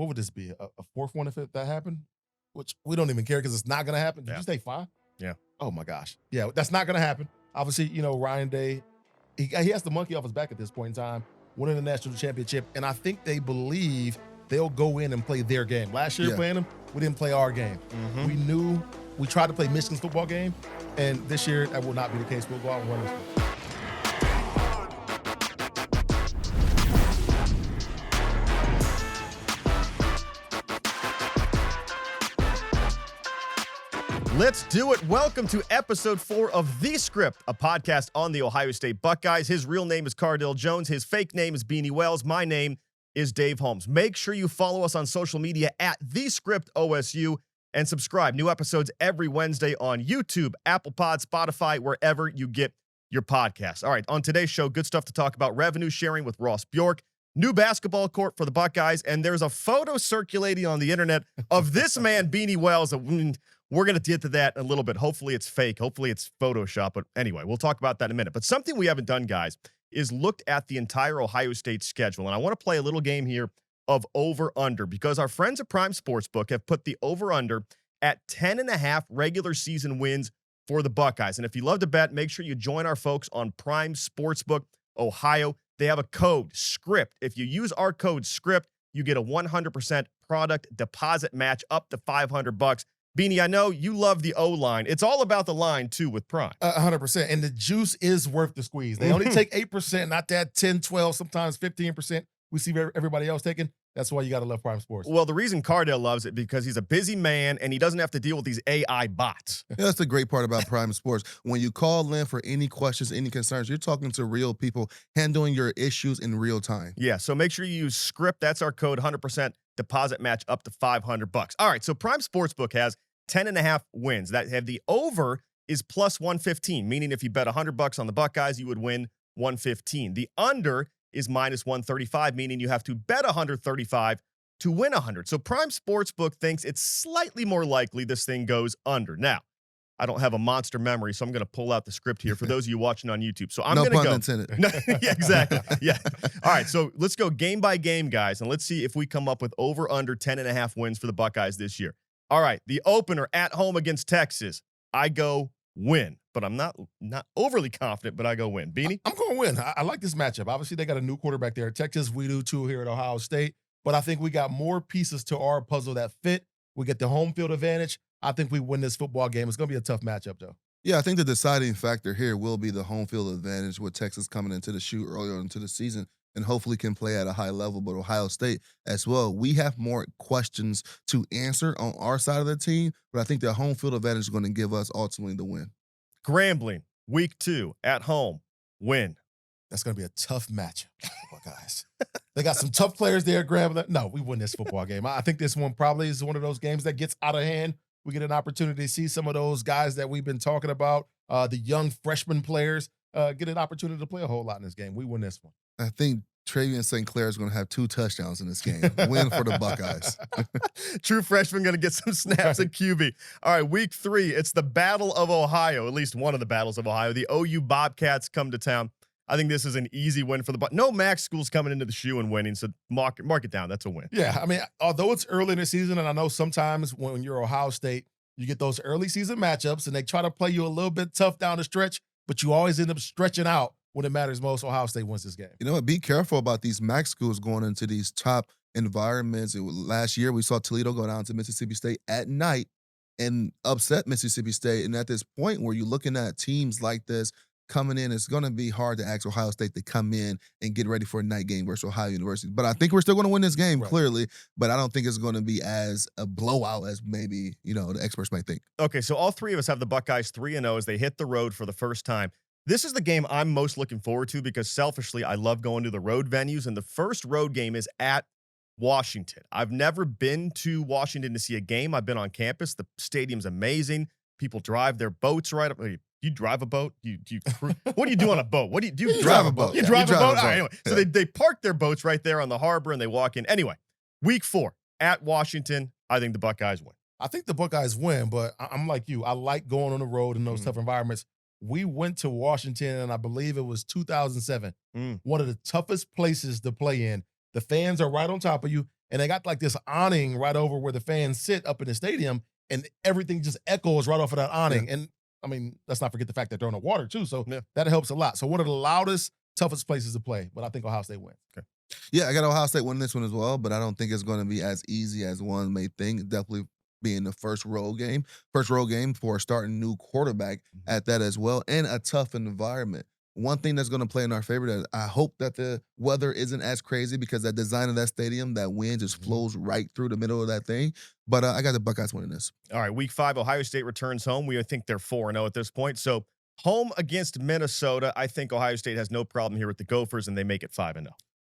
what would this be? A fourth one if that happened? Which we don't even care because it's not going to happen. Did you say 5? Yeah. Oh, my gosh. Yeah, that's not going to happen. Obviously, Ryan Day, he has the monkey off his back at this point in time, winning the national championship. And I think they believe they'll go in and play their game. Last year playing them, we didn't play our game. Mm-hmm. We tried to play Michigan's football game, and this year that will not be the case. We'll go out and run this one. Let's do it. Welcome to episode 4 of The Script, a podcast on the Ohio State Buckeyes. His real name is Cardale Jones. His fake name is Beanie Wells. My name is Dave Holmes. Make sure you follow us on social media at The Script OSU and subscribe. New episodes every Wednesday on YouTube, Apple Pod, Spotify, wherever you get your podcasts. All right, on today's show, good stuff to talk about. Revenue sharing with Ross Bjork, new basketball court for the Buckeyes, and there's a photo circulating on the internet of this man, Beanie Wells. We're going to get to that in a little bit. Hopefully it's fake. Hopefully it's Photoshop. But anyway, we'll talk about that in a minute. But something we haven't done, guys, is looked at the entire Ohio State schedule. And I want to play a little game here of over-under because our friends at Prime Sportsbook have put the over-under at 10.5 regular season wins for the Buckeyes. And if you love to bet, make sure you join our folks on Prime Sportsbook Ohio. They have a code, SCRIPT. If you use our code, SCRIPT, you get a 100% product deposit match up to $500. Beanie, I know you love the O-line. It's all about the line, too, with Prime. 100%. And the juice is worth the squeeze. They only take 8%, not that 10, 12, sometimes 15% we see everybody else taking. That's why you got to love Prime Sports. Well, the reason Cardale loves it because he's a busy man and he doesn't have to deal with these AI bots. Yeah, that's the great part about Prime Sports. When you call in for any questions, any concerns, you're talking to real people handling your issues in real time. Yeah, so make sure you use SCRIPT. That's our code, 100% deposit match up to $500. All right, so Prime Sportsbook has 10.5 wins. That have the over is plus 115, meaning if you bet $100 on the Buckeyes, you would win 115. The under is minus 135, meaning you have to bet 135 to win 100. So Prime Sportsbook thinks it's slightly more likely this thing goes under. Now, I don't have a monster memory, so I'm going to pull out the script here for those of you watching on YouTube. So I'm going to go. No pun intended. Yeah, exactly. Yeah. All right, so let's go game by game, guys, and let's see if we come up with over under 10.5 wins for the Buckeyes this year. All right, the opener at home against Texas, I go win. But I'm not overly confident, but I go win. Beanie? I'm going to win. I like this matchup. Obviously, they got a new quarterback there at Texas. We do, too, here at Ohio State. But I think we got more pieces to our puzzle that fit. We get the home field advantage. I think we win this football game. It's going to be a tough matchup, though. Yeah, I think the deciding factor here will be the home field advantage with Texas coming into the shoe earlier into the season and hopefully can play at a high level, but Ohio State as well. We have more questions to answer on our side of the team, but I think the home field advantage is going to give us ultimately the win. Grambling, week 2, at home, win. That's going to be a tough matchup, Buckeyes. They got some tough players there, Grambling. No, we win this football game. I think this one probably is one of those games that gets out of hand. We get an opportunity to see some of those guys that we've been talking about, the young freshman players, get an opportunity to play a whole lot in this game. We win this one. I think Travian St. Clair is going to have 2 touchdowns in this game. Win for the Buckeyes. True freshman going to get some snaps at QB. All right, week 3, it's the Battle of Ohio, at least one of the battles of Ohio. The OU Bobcats come to town. I think this is an easy win for the Buckeyes. No MAC schools coming into the shoe and winning, so mark it down. That's a win. Yeah, I mean, although it's early in the season, and I know sometimes when you're Ohio State, you get those early season matchups, and they try to play you a little bit tough down the stretch, but you always end up stretching out. When it matters most, Ohio State wins this game. You know what? Be careful about these MAC schools going into these top environments. Last year, we saw Toledo go down to Mississippi State at night and upset Mississippi State. And at this point where you're looking at teams like this coming in, it's going to be hard to ask Ohio State to come in and get ready for a night game versus Ohio University. But I think we're still going to win this game, clearly. But I don't think it's going to be as a blowout as maybe, the experts might think. Okay, so all 3 of us have the Buckeyes 3-0 as they hit the road for the first time. This is the game I'm most looking forward to because selfishly, I love going to the road venues, and the first road game is at Washington. I've never been to Washington to see a game. I've been on campus. The stadium's amazing. People drive their boats right up. You drive a boat? What do you do on a boat? Do you drive a boat? You drive a boat? All right, anyway. So they park their boats right there on the harbor, and they walk in. Anyway, week 4 at Washington, I think the Buckeyes win. I think the Buckeyes win, but I'm like you. I like going on the road in those tough environments. We went to Washington, and I believe it was 2007. One of the toughest places to play in. The fans are right on top of you, and they got like this awning right over where the fans sit up in the stadium, and everything just echoes right off of that awning. Yeah. And I mean, let's not forget the fact that they're on the water too, so Yeah. that helps a lot. So one of the loudest, toughest places to play, but I think Ohio State wins. Okay. Yeah, I got Ohio State winning this one as well, but I don't think it's going to be as easy as one may think. Definitely being the first road game for a starting new quarterback at that as well, and a tough environment. One thing that's going to play in our favor, that I hope that the weather isn't as crazy, because that design of that stadium, that wind just flows right through the middle of that thing. But I got the Buckeyes winning this. All right, week 5, Ohio State returns home. We think they're 4-0 at this point. So home against Minnesota, I think Ohio State has no problem here with the Gophers, and they make it 5-0.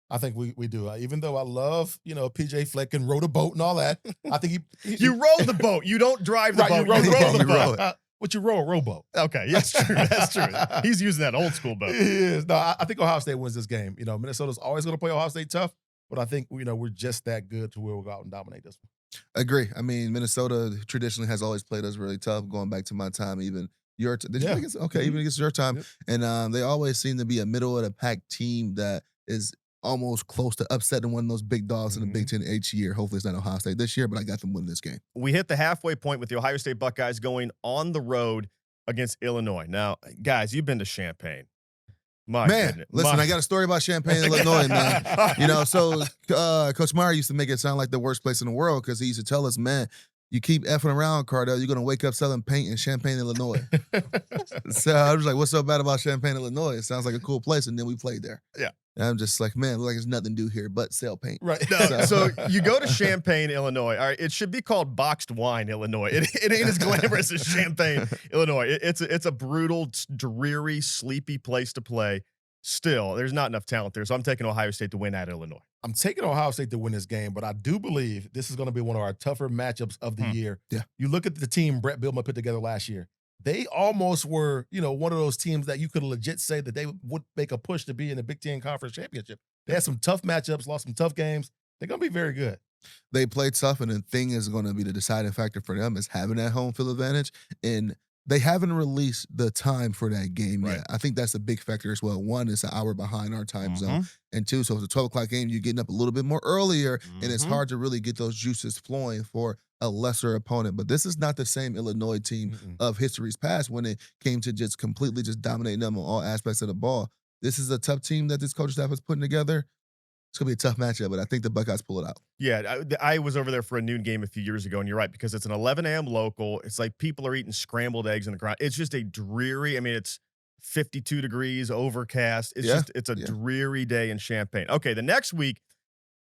I think we do. Even though I love, PJ Fleck and rowed a boat and all that, I think he You row the boat. You don't drive the right, boat. you row the boat. You row it. What you row a rowboat? Okay, that's true. That's true. He's using that old school boat. He is. No, I think Ohio State wins this game. Minnesota's always going to play Ohio State tough, but I think we're just that good to where we'll go out and dominate this one. Agree. I mean, Minnesota traditionally has always played us really tough, going back to my time, even your did you Yeah. think it's okay, even against your time. Yep. And they always seem to be a middle of the pack team that is almost close to upsetting one of those big dogs in the Big Ten each year. Hopefully it's not Ohio State this year, but I got them winning this game. We hit the halfway point with the Ohio State Buckeyes going on the road against Illinois. Now, guys, you've been to Champaign. My goodness. Listen, I got a story about Champaign, Illinois, man. So Coach Meyer used to make it sound like the worst place in the world, because he used to tell us, man, you keep effing around, Cardale, you're going to wake up selling paint in Champaign, Illinois. So I was like, what's so bad about Champaign, Illinois? It sounds like a cool place, and then we played there. Yeah. And I'm just like, man, look like there's nothing to do here but sell paint. Right. No, so you go to Champaign, Illinois. All right, it should be called Boxed Wine, Illinois. It ain't as glamorous as Champaign, Illinois. It's a brutal, dreary, sleepy place to play. Still, there's not enough talent there, so I'm taking Ohio State to win at Illinois. I'm taking Ohio State to win this game, but I do believe this is going to be one of our tougher matchups of the year. Yeah. You look at the team Brett Bielema put together last year. They almost were, one of those teams that you could legit say that they would make a push to be in the Big Ten Conference Championship. They had some tough matchups, lost some tough games. They're going to be very good. They played tough, and the thing is going to be the deciding factor for them is having that home field advantage. And they haven't released the time for that game yet. I think that's a big factor as well. One, it's an hour behind our time zone. And two, so it's a 12 o'clock game. You're getting up a little bit more earlier, and it's hard to really get those juices flowing for a lesser opponent. But this is not the same Illinois team of history's past when it came to just completely just dominating them on all aspects of the ball. This is a tough team that this coaching staff is putting together. It's going to be a tough matchup, but I think the Buckeyes pull it out. Yeah, I was over there for a noon game a few years ago, and you're right, because it's an 11 a.m. local. It's like people are eating scrambled eggs in the ground. It's just a dreary, it's 52 degrees, overcast. It's a dreary day in Champaign. Okay, the next week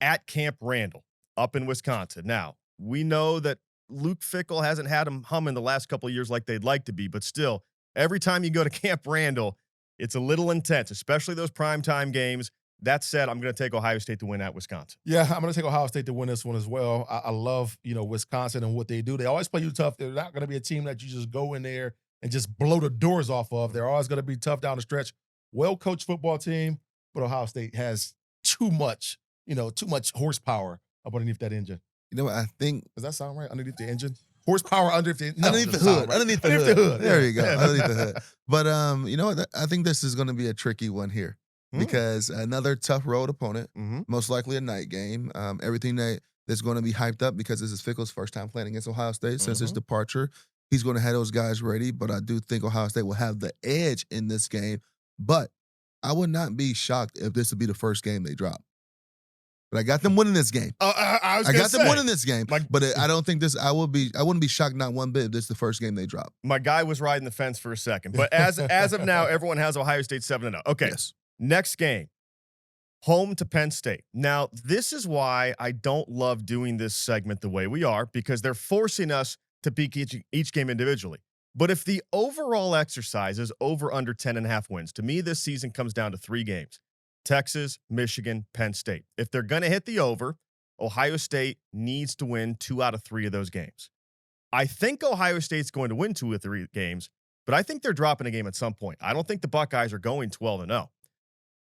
at Camp Randall up in Wisconsin. Now, we know that Luke Fickell hasn't had them humming the last couple of years like they'd like to be, but still, every time you go to Camp Randall, it's a little intense, especially those primetime games. That said, I'm going to take Ohio State to win at Wisconsin. Yeah, I'm going to take Ohio State to win this one as well. I love, Wisconsin and what they do. They always play you tough. They're not going to be a team that you just go in there and just blow the doors off of. They're always going to be tough down the stretch. Well-coached football team, but Ohio State has too much horsepower up underneath that engine. You know what I think? Does that sound right? Underneath the engine? Horsepower underneath the hood. Right. Underneath the hood. There you go. Yeah. Underneath the hood. But you know what? I think this is going to be a tricky one here. Because another tough road opponent, most likely a night game. Everything that's going to be hyped up, because this is Fickell's first time playing against Ohio State since his departure. He's going to have those guys ready, but I do think Ohio State will have the edge in this game. But I would not be shocked if this would be the first game they drop. But I got them winning this game. I got them winning this game. But I don't think this. I wouldn't be shocked not one bit if this is the first game they drop. My guy was riding the fence for a second, but as of now, everyone has Ohio State 7-0. Okay. Yes. Next game, home to Penn State. Now, this is why I don't love doing this segment the way we are, because they're forcing us to pick each game individually. But if the overall exercise is over under 10.5 wins, to me, this season comes down to 3 games: Texas, Michigan, Penn State. If they're going to hit the over, Ohio State needs to win 2 out of 3 of those games. I think Ohio State's going to win 2 or 3 games, but I think they're dropping a game at some point. I don't think the Buckeyes are going 12-0.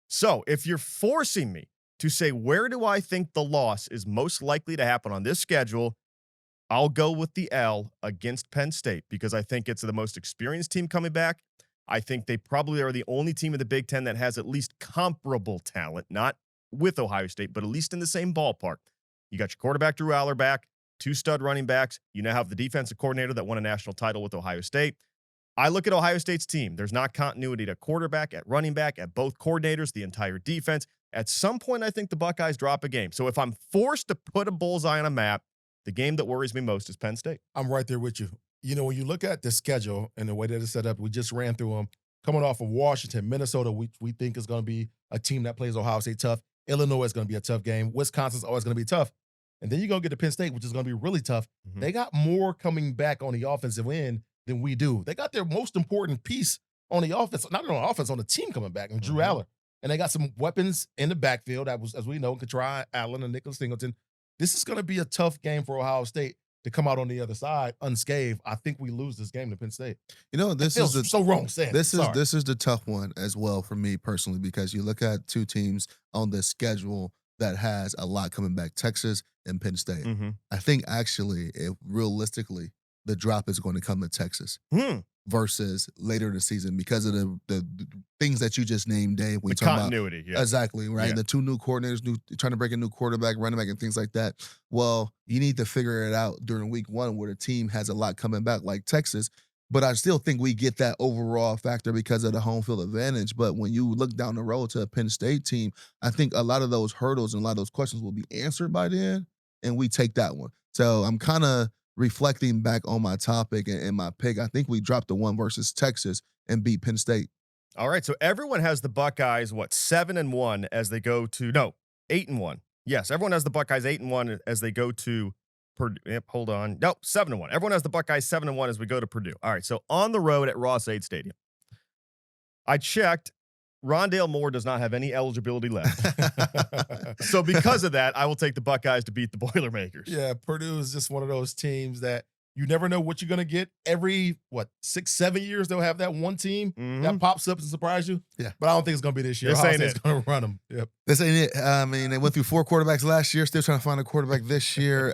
So if you're forcing me to say, where do I think the loss is most likely to happen on this schedule, I'll go with the L against Penn State, because I think it's the most experienced team coming back. I think they probably are the only team in the Big Ten that has at least comparable talent, not with Ohio State, but at least in the same ballpark. You got your quarterback, Drew Aller, back, 2 stud running backs. You now have the defensive coordinator that won a national title with Ohio State. I look at Ohio State's team. There's not continuity at quarterback, at running back, at both coordinators, the entire defense. At some point, I think the Buckeyes drop a game. So if I'm forced to put a bullseye on a map, the game that worries me most is Penn State. I'm right there with you. You know, when you look at the schedule and the way that it's set up, we just ran through them. Coming off of Washington, Minnesota, we think is going to be a team that plays Ohio State tough. Illinois is going to be a tough game. Wisconsin's always going to be tough. And then you're going to get to Penn State, which is going to be really tough. Mm-hmm. They got more coming back on the offensive end than we do. They got their most important piece on the offense, not on offense, on the team coming back, and Drew Aller. And they got some weapons in the backfield that was, as we know, Katry Allen and Nicholas Singleton. This is going to be a tough game for Ohio State to come out on the other side unscathed. I think we lose this game to Penn State. You know, this is so wrong saying this is the tough one as well for me personally, because you look at 2 teams on this schedule that has a lot coming back, Texas and Penn State. Mm-hmm. I think actually, realistically, the drop is going to come to Texas versus later in the season because of the things that you just named, Dave. When the continuity, about, exactly, right? Yeah. The 2 new coordinators, trying to break a new quarterback, running back, and things like that. Well, you need to figure it out during week 1 where the team has a lot coming back like Texas. But I still think we get that overall factor because of the home field advantage. But when you look down the road to a Penn State team, I think a lot of those hurdles and a lot of those questions will be answered by then, and we take that one. So I'm kind of reflecting back on my topic and my pick. I think we dropped the 1 versus Texas and beat Penn State. All right, so everyone has the Buckeyes, 7-1 as they go to, 8-1. Yes, everyone has the Buckeyes 8-1 as they go to Purdue. Yep, hold on. No, 7-1. Everyone has the Buckeyes 7-1 as we go to Purdue. All right, so on the road at Ross-Ade Stadium. I checked. Rondale Moore does not have any eligibility left. So because of that, I will take the Buckeyes to beat the Boilermakers. Yeah, Purdue is just one of those teams that you never know what you're going to get. Every, 6-7 years, they'll have that one team that pops up and surprise you. Yeah. But I don't think it's going to be this year. This ain't it. going to run them. Yep. This ain't it. I mean, they went through 4 quarterbacks last year, still trying to find a quarterback this year.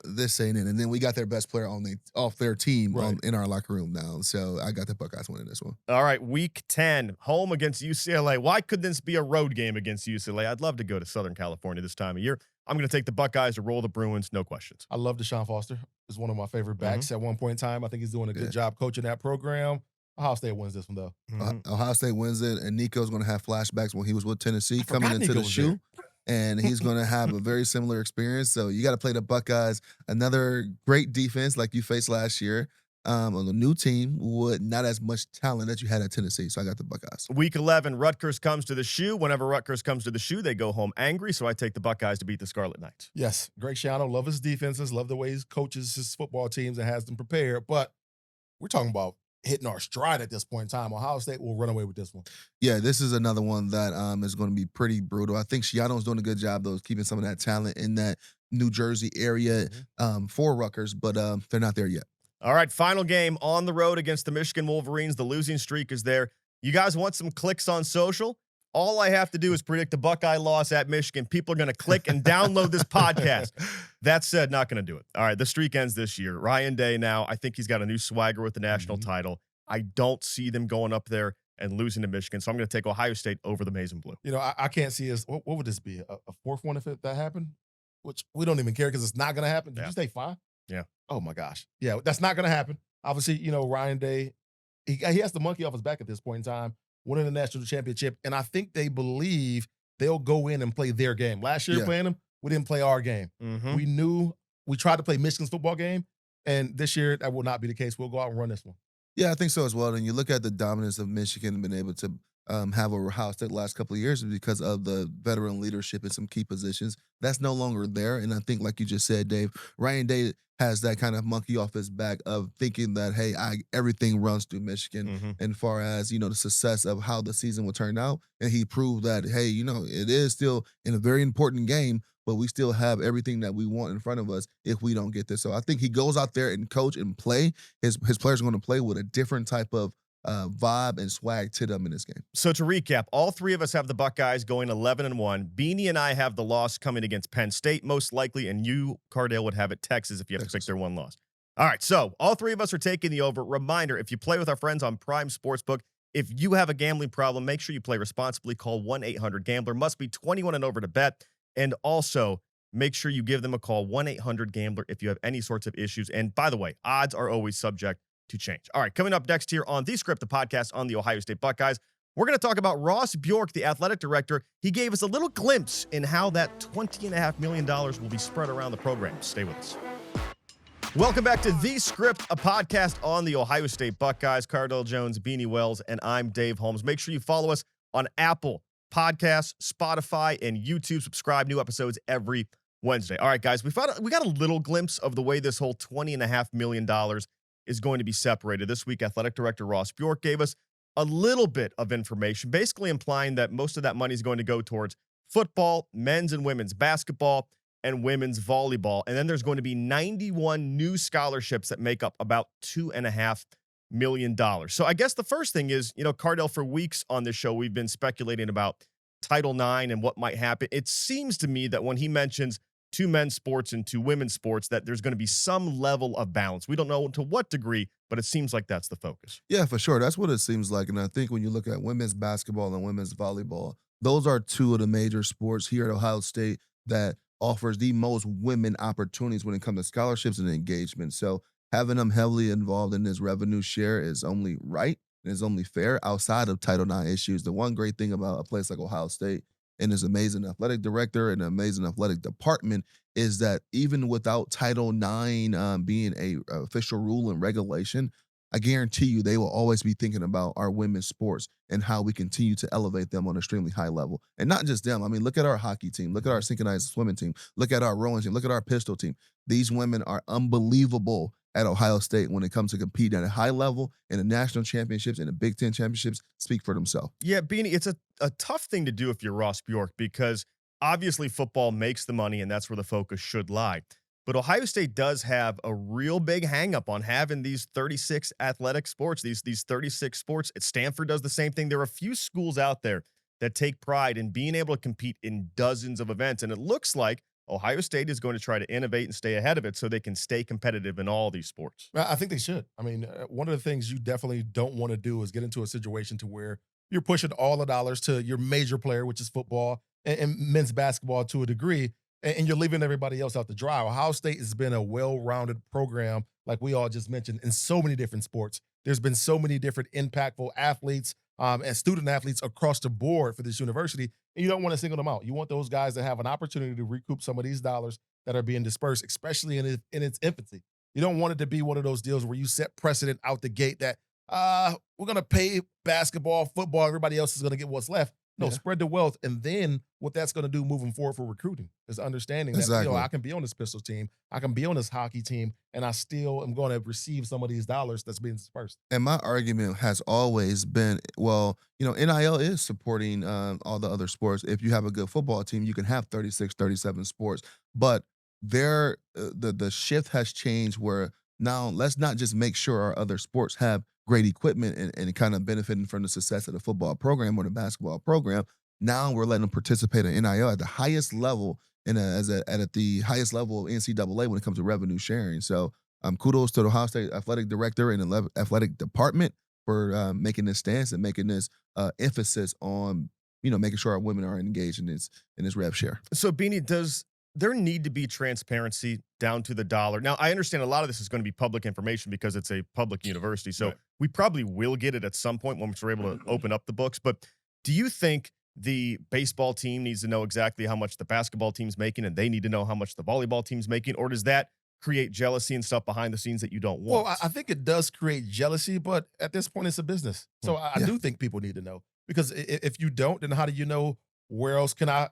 This ain't it. And then we got their best player off their team in our locker room now. So I got the Buckeyes winning this one. All right, week 10, home against UCLA. Why couldn't this be a road game against UCLA? I'd love to go to Southern California this time of year. I'm going to take the Buckeyes to roll the Bruins, no questions. I love Deshaun Foster. He's one of my favorite backs at one point in time. I think he's doing a good job coaching that program. Ohio State wins this one, though. Ohio State wins it, and Nico's going to have flashbacks when he was with Tennessee coming into the shoe. And he's going to have a very similar experience. So you got to play the Buckeyes. Another great defense like you faced last year. On the new team with not as much talent that you had at Tennessee. So I got the Buckeyes. Week 11, Rutgers comes to the shoe. Whenever Rutgers comes to the shoe, they go home angry. So I take the Buckeyes to beat the Scarlet Knights. Yes, Greg Schiano, love his defenses, love the way he coaches his football teams and has them prepared. But we're talking about hitting our stride at this point in time. Ohio State will run away with this one. Yeah, this is another one that is going to be pretty brutal. I think Schiano's doing a good job, though, of keeping some of that talent in that New Jersey area for Rutgers, but they're not there yet. All right, final game on the road against the Michigan Wolverines. The losing streak is there. You guys want some clicks on social? All I have to do is predict a Buckeye loss at Michigan. People are going to click and download this podcast. That said, not going to do it. All right, the streak ends this year. Ryan Day now, I think he's got a new swagger with the national title. I don't see them going up there and losing to Michigan, so I'm going to take Ohio State over the Maize and Blue. You know, I can't see us. What would this be? A 4th one if that happened? Which we don't even care because it's not going to happen. Did you say 5? Yeah. Oh, my gosh. Yeah, that's not going to happen. Obviously, you know, Ryan Day, he has the monkey off his back at this point in time, winning the national championship. And I think they believe they'll go in and play their game. Last year playing them, we didn't play our game. We tried to play Michigan's football game. And this year, that will not be the case. We'll go out and run this one. Yeah, I think so as well. And you look at the dominance of Michigan and been able to have over Ohio State the last couple of years because of the veteran leadership in some key positions. That's no longer there. And I think, like you just said, Dave, Ryan Day has that kind of monkey off his back of thinking that, hey, everything runs through Michigan as far as, you know, the success of how the season will turn out. And he proved that, hey, you know, it is still in a very important game, but we still have everything that we want in front of us if we don't get this. So I think he goes out there and coach and play. His players are going to play with a different type of vibe and swag to them in this game. So to recap, all 3 of us have the Buckeyes going 11-1. Beanie and I have the loss coming against Penn State, most likely, and you, Cardale, would have it Texas if you have to pick their one loss. All right, so all 3 of us are taking the over. Reminder, if you play with our friends on Prime Sportsbook, if you have a gambling problem, make sure you play responsibly. Call 1-800-GAMBLER. Must be 21 and over to bet. And also, make sure you give them a call, 1-800-GAMBLER, if you have any sorts of issues. And by the way, odds are always subject to change. All right, coming up next here on The Script, the podcast on the Ohio State Buckeyes, we're going to talk about Ross Bjork, the athletic director. He gave us a little glimpse in how that $20.5 million will be spread around the program. Stay with us. Welcome back to The Script, a podcast on the Ohio State Buckeyes. Cardale Jones, Beanie Wells, and I'm Dave Holmes. Make sure you follow us on Apple Podcasts, Spotify, and YouTube. Subscribe. New episodes every Wednesday. All right, guys, we got a little glimpse of the way this whole $20.5 million is going to be separated. This week, athletic director Ross Bjork gave us a little bit of information, basically implying that most of that money is going to go towards football, men's and women's basketball, and women's volleyball. And then there's going to be 91 new scholarships that make up about $2.5 million. So I guess the first thing is, Cardale, for weeks on this show, we've been speculating about Title IX and what might happen. It seems to me that when he mentions 2 men's sports and 2 women's sports, that there's going to be some level of balance. We don't know to what degree, but it seems like that's the focus. Yeah, for sure. That's what it seems like. And I think when you look at women's basketball and women's volleyball, those are 2 of the major sports here at Ohio State that offers the most women opportunities when it comes to scholarships and engagement. So having them heavily involved in this revenue share is only right and is only fair outside of Title IX issues. The one great thing about a place like Ohio State and his amazing athletic director and amazing athletic department is that even without Title IX being a official rule and regulation, I guarantee you they will always be thinking about our women's sports and how we continue to elevate them on an extremely high level. And not just them. I mean, look at our hockey team. Look at our synchronized swimming team. Look at our rowing team. Look at our pistol team. These women are unbelievable at Ohio State when it comes to competing at a high level, and the national championships and the Big Ten championships speak for themselves. Yeah, Beanie, it's a tough thing to do if you're Ross Bjork, because obviously football makes the money and that's where the focus should lie. But Ohio State does have a real big hang-up on having these 36 athletic sports, these 36 sports. Stanford does the same thing. There are a few schools out there that take pride in being able to compete in dozens of events, and it looks like Ohio State is going to try to innovate and stay ahead of it so they can stay competitive in all these sports. I think they should. I mean, one of the things you definitely don't want to do is get into a situation to where you're pushing all the dollars to your major player, which is football and men's basketball to a degree, and you're leaving everybody else out to dry. Ohio State has been a well-rounded program, like we all just mentioned, in so many different sports. There's been so many different impactful athletes and student athletes across the board for this university, and you don't want to single them out. You want those guys to have an opportunity to recoup some of these dollars that are being dispersed, especially in its infancy. You don't want it to be one of those deals where you set precedent out the gate that we're going to pay basketball, football, everybody else is going to get what's left. No, spread the wealth. And then what that's going to do moving forward for recruiting is understanding that, I can be on this pistol team, I can be on this hockey team, and I still am going to receive some of these dollars that's being dispersed. And my argument has always been, well, NIL is supporting all the other sports. If you have a good football team, you can have 36, 37 sports. But the shift has changed where now let's not just make sure our other sports have great equipment and kind of benefiting from the success of the football program or the basketball program. Now we're letting them participate in NIL at the highest level at the highest level of NCAA when it comes to revenue sharing. So kudos to the Ohio State athletic director and the athletic department for making this stance and making this emphasis on making sure our women are engaged in this rev share. So Beanie, does there need to be transparency down to the dollar? Now, I understand a lot of this is going to be public information because it's a public university, so we probably will get it at some point when we're able to open up the books. But do you think the baseball team needs to know exactly how much the basketball team's making and they need to know how much the volleyball team's making, or does that create jealousy and stuff behind the scenes that you don't want? Well, I think it does create jealousy, but at this point, it's a business. So I do think people need to know, because if you don't, then how do you know where else can I,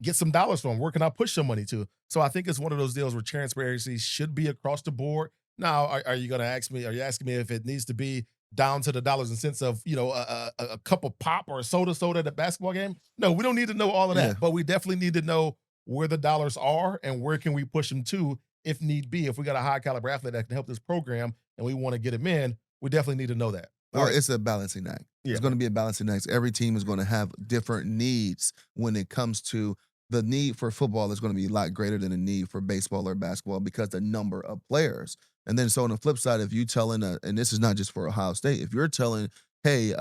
get some dollars from? Where can I push some money to? So I think it's one of those deals where transparency should be across the board. Now, are you going to ask me, are you asking me if it needs to be down to the dollars and cents of, a cup of pop or a soda at a basketball game? No, we don't need to know all of that, but we definitely need to know where the dollars are and where can we push them to if need be. If we got a high caliber athlete that can help this program and we want to get him in, we definitely need to know that. Well, it's a balancing act. It's going to be a balancing act. Every team is going to have different needs when it comes to the need for football is going to be a lot greater than the need for baseball or basketball because the number of players. And then so on the flip side, if you telling, and this is not just for Ohio State, if you're telling, hey,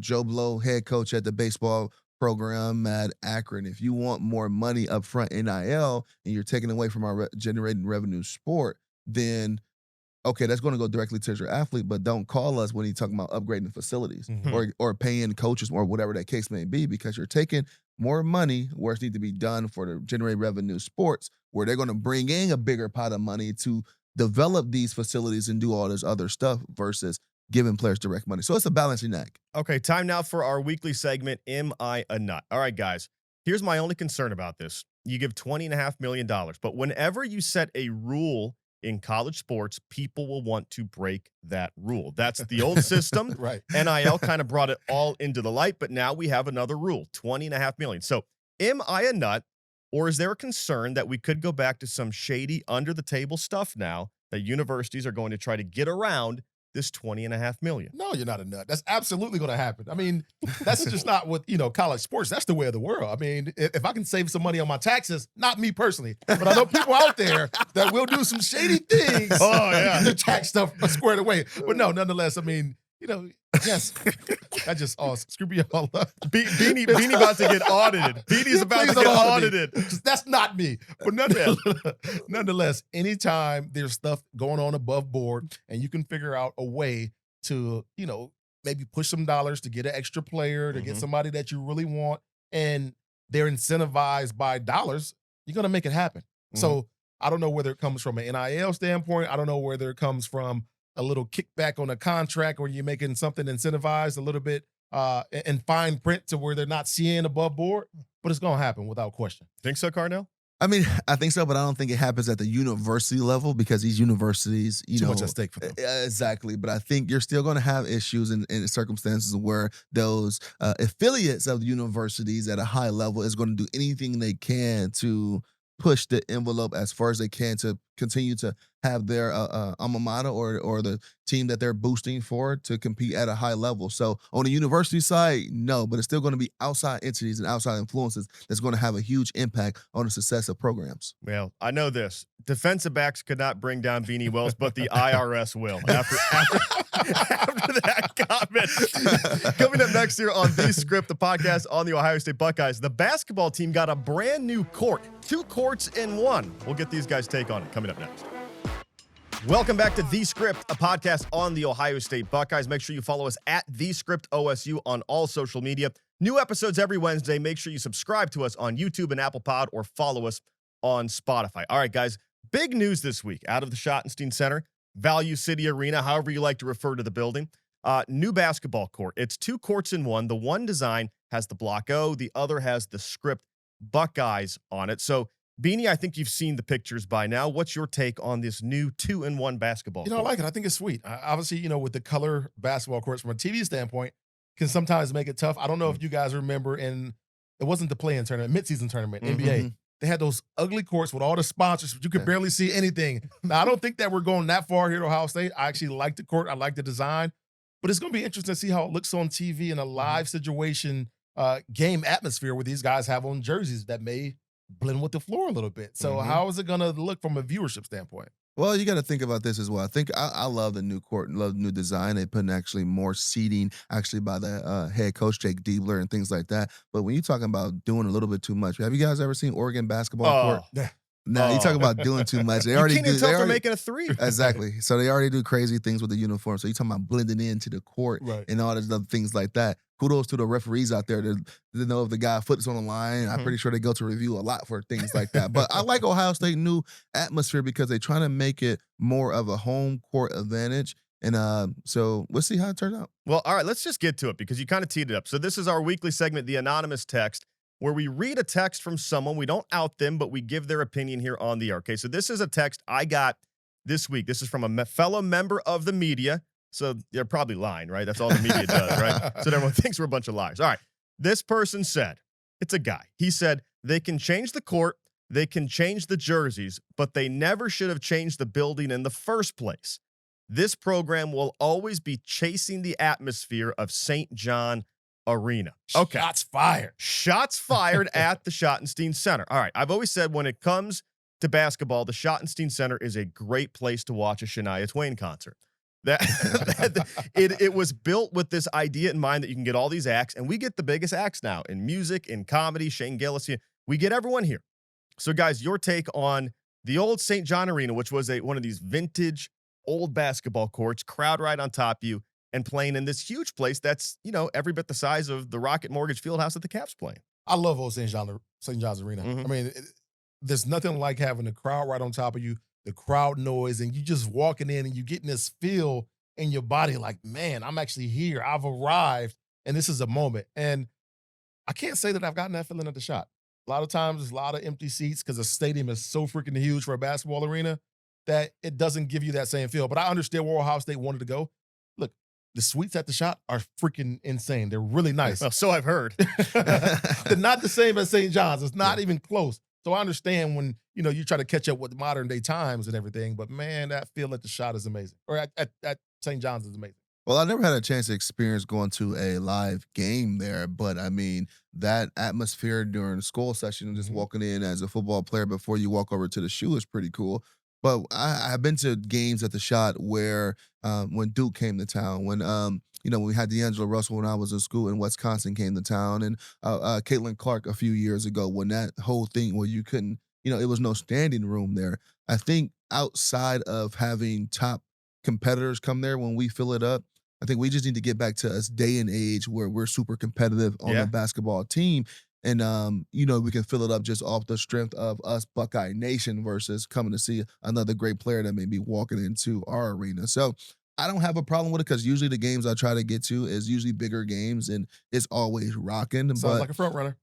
Joe Blow, head coach at the baseball program at Akron. If you want more money up front NIL and you're taking away from our generating revenue sport, then okay, that's going to go directly to your athlete, but don't call us when you're talking about upgrading facilities or paying coaches or whatever that case may be, because you're taking more money where it needs to be done for the generate revenue sports, where they're going to bring in a bigger pot of money to develop these facilities and do all this other stuff versus giving players direct money. So it's a balancing act. Okay, time now for our weekly segment, Am I a Nut? All right, guys, here's my only concern about this. You give $20.5 million, but whenever you set a rule in college sports, people will want to break that rule. That's the old system. Right. NIL kind of brought it all into the light, but now we have another rule, $20.5 million. So am I a nut, or is there a concern that we could go back to some shady under-the-table stuff now that universities are going to try to get around this $20.5 million? No, you're not a nut. That's absolutely going to happen. I mean, that's just not what, college sports. That's the way of the world. I mean, if I can save some money on my taxes, not me personally, but I know people out there that will do some shady things. Oh, yeah. The tax stuff squared away. But no, nonetheless, I mean, yes, I just screw me all up. Beanie about to get audited. Beanie's about to get audited. That's not me. But nonetheless, anytime there's stuff going on above board and you can figure out a way to, maybe push some dollars to get an extra player, to get somebody that you really want, and they're incentivized by dollars, you're going to make it happen. So I don't know whether it comes from an NIL standpoint. I don't know whether it comes from a little kickback on a contract where you're making something incentivized a little bit in fine print to where they're not seeing above board, but it's going to happen without question. Think so, Cardale? I mean, I think so, but I don't think it happens at the university level, because these universities, Too much at stake for them. Exactly. But I think you're still going to have issues in circumstances where those affiliates of the universities at a high level is going to do anything they can to push the envelope as far as they can to continue to have their alma mater or the team that they're boosting for to compete at a high level. So on the university side, no, but it's still going to be outside entities and outside influences that's going to have a huge impact on the success of programs. Well, I know this. Defensive backs could not bring down Beanie Wells, but the IRS will. After that comment. Coming up next year on The Script, the podcast on the Ohio State Buckeyes, the basketball team got a brand new court. 2 courts in 1. We'll get these guys' take on it coming up next. Welcome back to The Script, a podcast on the Ohio State Buckeyes. Make sure you follow us at The Script OSU on all social media. New episodes every Wednesday. Make sure you subscribe to us on YouTube and Apple Pod, or follow us on Spotify. All right, guys, big news this week out of the Schottenstein Center, Value City Arena, however you like to refer to the building. New basketball court. It's 2 courts in 1. The one design has the Block O. The other has the Script Buckeyes on it. So, Beanie, I think you've seen the pictures by now. What's your take on this new 2-in-1 basketball court? I like it. I think it's sweet. Obviously, with the color basketball courts from a TV standpoint can sometimes make it tough. I don't know if you guys remember it wasn't the play-in tournament, mid-season tournament, NBA. They had those ugly courts with all the sponsors. You could barely see anything. Now, I don't think that we're going that far here at Ohio State. I actually like the court. I like the design. But it's going to be interesting to see how it looks on TV in a live situation, game atmosphere where these guys have on jerseys that may blend with the floor a little bit. So how is it going to look from a viewership standpoint? Well, you got to think about this as well. I think I love the new court and love the new design. They put in actually more seating actually by the head coach, Jake Diebler, and things like that. But when you're talking about doing a little bit too much, have you guys ever seen Oregon basketball court? No, you talk about doing too much. They already can't even tell if they're making a 3. Exactly. So they already do crazy things with the uniform. So you're talking about blending into the court and all these other things like that. Kudos to the referees out there to know if the guy foot is on the line. I'm pretty sure they go to review a lot for things like that. But I like Ohio State new atmosphere because they're trying to make it more of a home court advantage. And so we'll see how it turns out. Well, all right, let's just get to it because you kind of teed it up. So this is our weekly segment, The Anonymous Text, where we read a text from someone. We don't out them, but we give their opinion here on the air. Okay, so this is a text I got this week. This is from a fellow member of the media. So they're probably lying, right? That's all the media does, right? So everyone thinks we're a bunch of liars. All right. This person said, it's a guy. He said, they can change the court, they can change the jerseys, but they never should have changed the building in the first place. This program will always be chasing the atmosphere of St. John Arena. Okay. Shots fired. Shots fired at the Schottenstein Center. All right. I've always said when it comes to basketball, the Schottenstein Center is a great place to watch a Shania Twain concert. It was built with this idea in mind that you can get all these acts, and we get the biggest acts now in music, in comedy. Shane Gillis, we get everyone here. So, guys, your take on the old St. John Arena, which was one of these vintage old basketball courts, crowd right on top of you, and playing in this huge place that's, every bit the size of the Rocket Mortgage Fieldhouse that the Caps playing. I love old St. John's Arena. Mhm. I mean, there's nothing like having the crowd right on top of you, the crowd noise, and you just walking in and you getting this feel in your body like, man, I'm actually here. I've arrived, and this is a moment. And I can't say that I've gotten that feeling at the Schott. A lot of times there's a lot of empty seats because the stadium is so freaking huge for a basketball arena that it doesn't give you that same feel. But I understand where Ohio State wanted to go. Look, the suites at the Schott are freaking insane. They're really nice. Well, so I've heard. They're not the same as St. John's. It's not even close. So I understand when, you try to catch up with modern day times and everything, but man, that feel at the Schott is amazing. Or at St. John's is amazing. Well, I never had a chance to experience going to a live game there, but I mean, that atmosphere during school session and just walking in as a football player before you walk over to the shoe is pretty cool. But I've been to games at the Schott where when Duke came to town, when we had D'Angelo Russell when I was in school and Wisconsin came to town, and Caitlin Clark a few years ago when that whole thing where you couldn't, it was no standing room there. I think outside of having top competitors come there when we fill it up, I think we just need to get back to this day and age where we're super competitive on the basketball team. And, we can fill it up just off the strength of us Buckeye Nation versus coming to see another great player that may be walking into our arena. So I don't have a problem with it because usually the games I try to get to is usually bigger games and it's always rocking. Sounds like a front runner.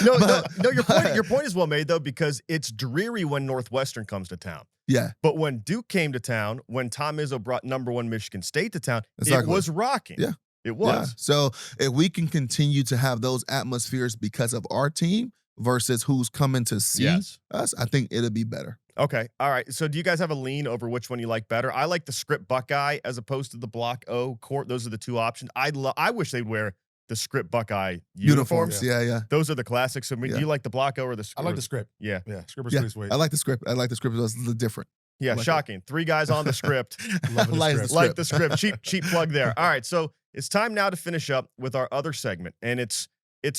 No, your point is well made, though, because it's dreary when Northwestern comes to town. Yeah. But when Duke came to town, when Tom Izzo brought #1 Michigan State to town, Exactly. it was rocking. Yeah. It was. Yeah. So if we can continue to have those atmospheres because of our team versus who's coming to see us, I think it'll be better. Okay. All right. So do you guys have a lean over which one you like better? I like the script Buckeye as opposed to the Block O court. Those are the two options. I wish they'd wear the script Buckeye uniforms. Yeah. Those are the classics. So do you like the Block O or the script? I like the script. Yeah. Yeah. Script is pretty sweet. I like the script. It's a little different. Yeah, like shocking. 3 guys on the script. Like the script. Cheap plug there. All right, so it's time now to finish up with our other segment, and it's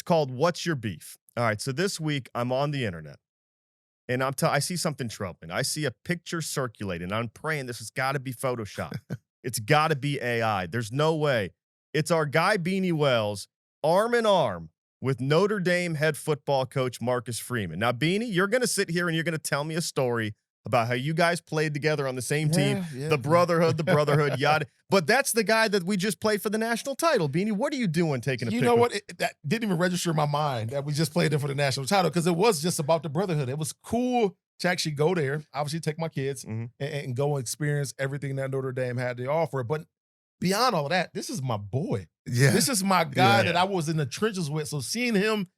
called What's Your Beef? All right, so this week I'm on the internet, and I see something troubling. I see a picture circulating. I'm praying this has got to be Photoshop. It's got to be AI. There's no way. It's our guy Beanie Wells, arm in arm with Notre Dame head football coach Marcus Freeman. Now, Beanie, you're going to sit here and you're going to tell me a story about how you guys played together on the same team, the brotherhood, yada. But that's the guy that we just played for the national title. Beanie, what are you doing taking a picture? You know what? That didn't even register in my mind that we just played there for the national title because it was just about the brotherhood. It was cool to actually go there, obviously take my kids and go and experience everything that Notre Dame had to offer. But beyond all of that, this is my boy. Yeah. This is my guy that I was in the trenches with. So seeing him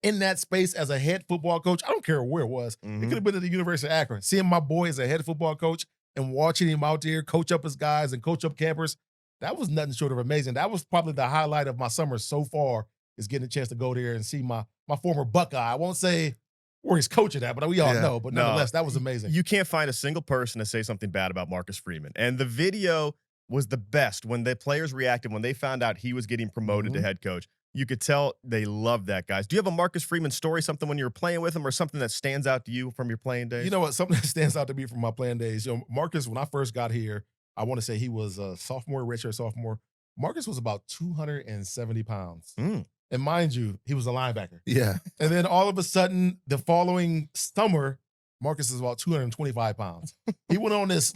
in that space as a head football coach, I don't care where it was. It could have been at the University of Akron. Seeing my boy as a head football coach and watching him out there coach up his guys and coach up campers, that was nothing short of amazing. That was probably the highlight of my summer so far, is getting a chance to go there and see my former Buckeye. I won't say where he's coaching at, but we all know. But nonetheless, that was amazing. You can't find a single person to say something bad about Marcus Freeman. And the video was the best when the players reacted, when they found out he was getting promoted to head coach. You could tell they loved that, guys. Do you have a Marcus Freeman story, something when you were playing with him or something that stands out to you from your playing days? You know what? Something that stands out to me from my playing days. Marcus, when I first got here, I want to say he was a sophomore, redshirt sophomore. Marcus was about 270 pounds. And mind you, he was a linebacker. Yeah. And then all of a sudden, the following summer, Marcus is about 225 pounds. He went on this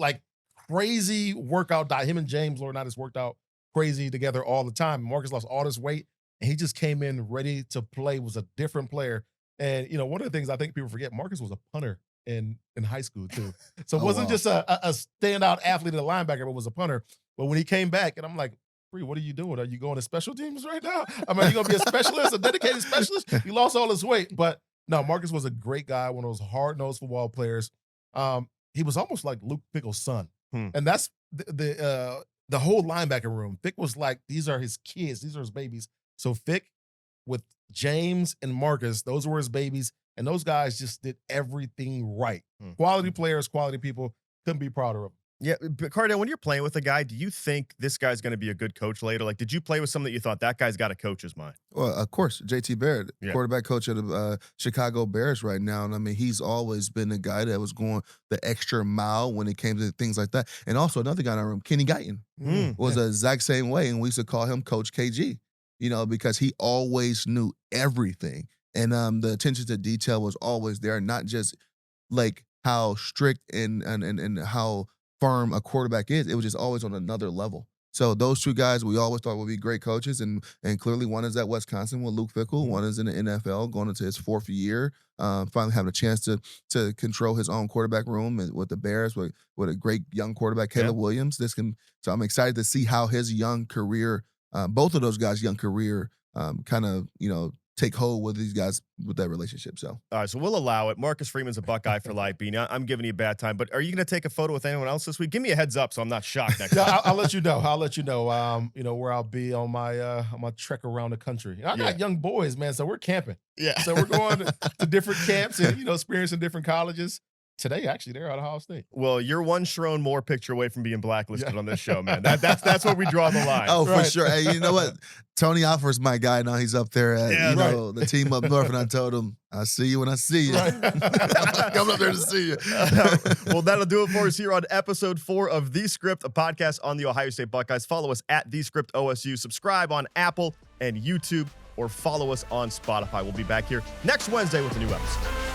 crazy workout diet. Him and James Laurinaitis worked out crazy together all the time. Marcus lost all this weight. And he just came in ready to play, was a different player. And, one of the things I think people forget, Marcus was a punter in high school, too. So it wasn't just a standout athlete and a linebacker, but was a punter. But when he came back, and I'm like, Free, what are you doing? Are you going to special teams right now? I mean, are you going to be a specialist, a dedicated specialist? He lost all his weight. But, no, Marcus was a great guy, one of those hard-nosed football players. He was almost like Luke Fickell's son. And that's the whole linebacker room. Fick was like, these are his kids. These are his babies. So Fick with James and Marcus, those were his babies, and those guys just did everything right. Quality players, quality people, couldn't be prouder of them. Yeah, but Cardale, when you're playing with a guy, do you think this guy's going to be a good coach later? Like, did you play with someone that you thought that guy's got a coach's mind? Well, of course, JT Barrett, Yeah. quarterback coach of the Chicago Bears right now. And I mean, he's always been a guy that was going the extra mile when it came to things like that. And also another guy in our room, Kenny Guyton, was the exact same way. And we used to call him Coach KG, because he always knew everything. And the attention to detail was always there, not just like how strict and how firm a quarterback is. It was just always on another level. So those two guys we always thought would be great coaches, and clearly one is at Wisconsin with Luke Fickell, one is in the NFL going into his 4th year, finally having a chance to control his own quarterback room with the Bears with a great young quarterback, Caleb Williams. So I'm excited to see how his young career, both of those guys' young career, kind of take hold with these guys with that relationship. So, all right, so we'll allow it. Marcus Freeman's a Buckeye for life, Beanie. I'm giving you a bad time, but are you going to take a photo with anyone else this week? Give me a heads up so I'm not shocked next time. I'll let you know. I'll let you know. Where I'll be on my trek around the country. I got young boys, man, so we're camping. Yeah, so we're going to different camps and experiencing different colleges. Today, actually, they're out of Ohio State. Well, you're one Sharon Moore picture away from being blacklisted on this show, man. That's where we draw the line. Oh, for sure. Hey, you know what? Tony Alford's my guy now. He's up there at the team up north, and I told him, "I see you when I see you." Right. Coming up there to see you. Well, that'll do it for us here on episode 4 of The Script, a podcast on the Ohio State Buckeyes. Follow us at The Script OSU. Subscribe on Apple and YouTube, or follow us on Spotify. We'll be back here next Wednesday with a new episode.